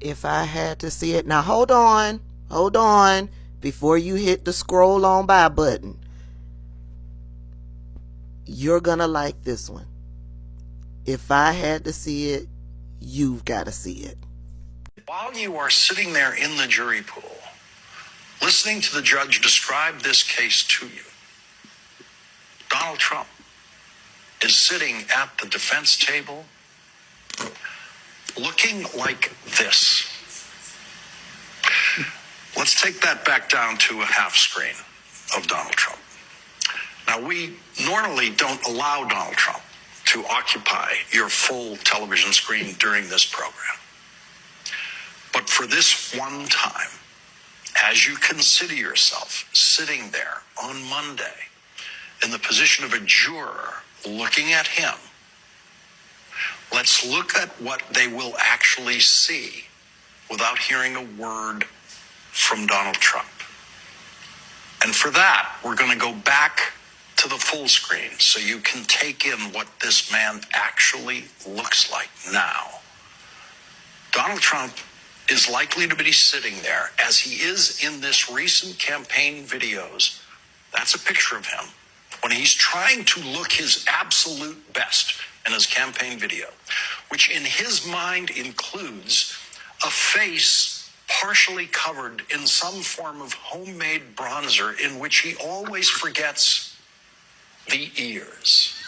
If I had to see it. Now hold on, before you hit the scroll on by button. You're gonna like this one. If I had to see it, you've got to see it. While you are sitting there in the jury pool, listening to the judge describe this case to you, Donald Trump is sitting at the defense table looking like this. Let's take that back down to a half screen of Donald Trump. Now, we normally don't allow Donald Trump to occupy your full television screen during this program. But for this one time, as you consider yourself sitting there on Monday in the position of a juror looking at him, let's look at what they will actually see without hearing a word from Donald Trump. And for that, we're going to go back to the full screen so you can take in what this man actually looks like now. Donald Trump is likely to be sitting there as he is in this recent campaign videos. That's a picture of him when he's trying to look his absolute best in his campaign video, which in his mind includes a face partially covered in some form of homemade bronzer in which he always forgets the ears.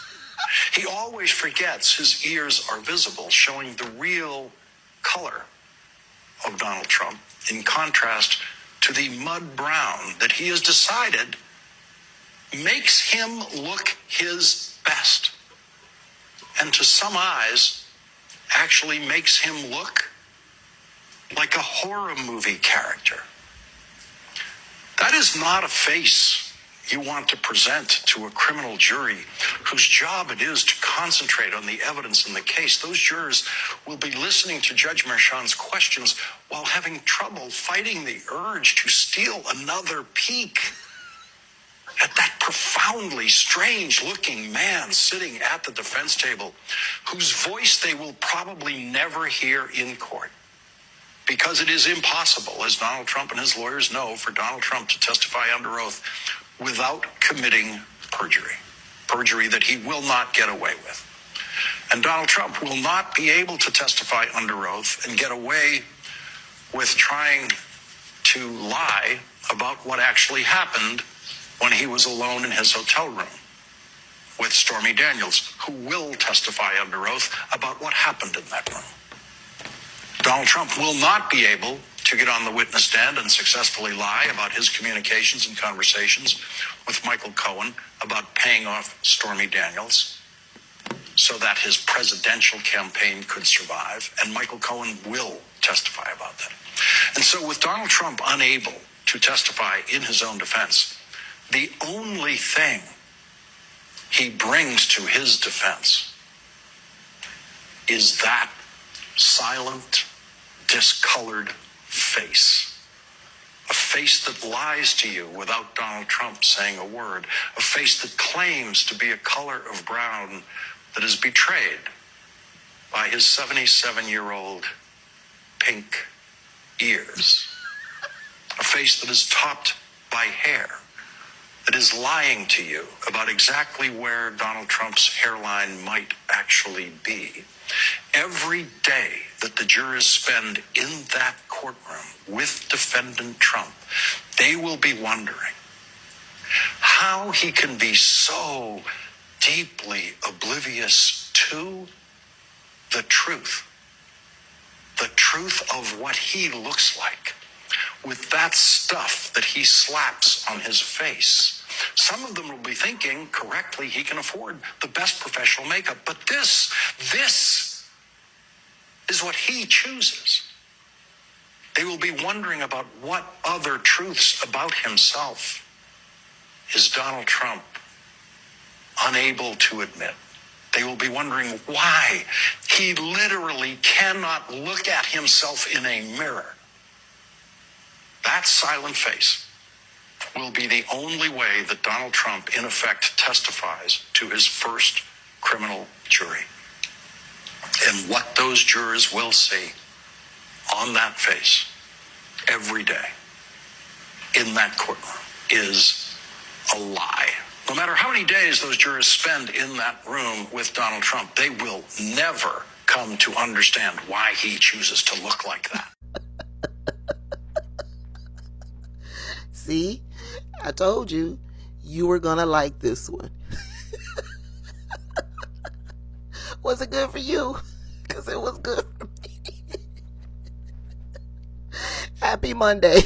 He always forgets his ears are visible, showing the real color of Donald Trump in contrast to the mud brown that he has decided makes him look his best. And to some eyes, actually makes him look like a horror movie character. That is not a face you want to present to a criminal jury whose job it is to concentrate on the evidence in the case. Those jurors will be listening to Judge Merchan's questions while having trouble fighting the urge to steal another peek at that profoundly strange-looking man sitting at the defense table, whose voice they will probably never hear in court. Because it is impossible, as Donald Trump and his lawyers know, for Donald Trump to testify under oath without committing perjury. Perjury that he will not get away with. And Donald Trump will not be able to testify under oath and get away with trying to lie about what actually happened when he was alone in his hotel room with Stormy Daniels, who will testify under oath about what happened in that room. Donald Trump will not be able to get on the witness stand and successfully lie about his communications and conversations with Michael Cohen about paying off Stormy Daniels so that his presidential campaign could survive, and Michael Cohen will testify about that. And so with Donald Trump unable to testify in his own defense, the only thing he brings to his defense is that silent, discolored face. A face that lies to you without Donald Trump saying a word. A face that claims to be a color of brown that is betrayed by his 77-year-old pink ears. A face that is topped by hair that is lying to you about exactly where Donald Trump's hairline might actually be. Every day that the jurors spend in that courtroom with defendant Trump, they will be wondering how he can be so deeply oblivious to the truth of what he looks like, with that stuff that he slaps on his face. Some of them will be thinking correctly he can afford the best professional makeup, but this is what he chooses. They will be wondering about what other truths about himself is Donald Trump unable to admit. They will be wondering why he literally cannot look at himself in a mirror. That silent face will be the only way that Donald Trump, in effect, testifies to his first criminal jury. And what those jurors will see on that face every day in that courtroom is a lie. No matter how many days those jurors spend in that room with Donald Trump, they will never come to understand why he chooses to look like that. See, I told you, you were gonna like this one. Was it good for you? Because it was good for me. Happy Monday.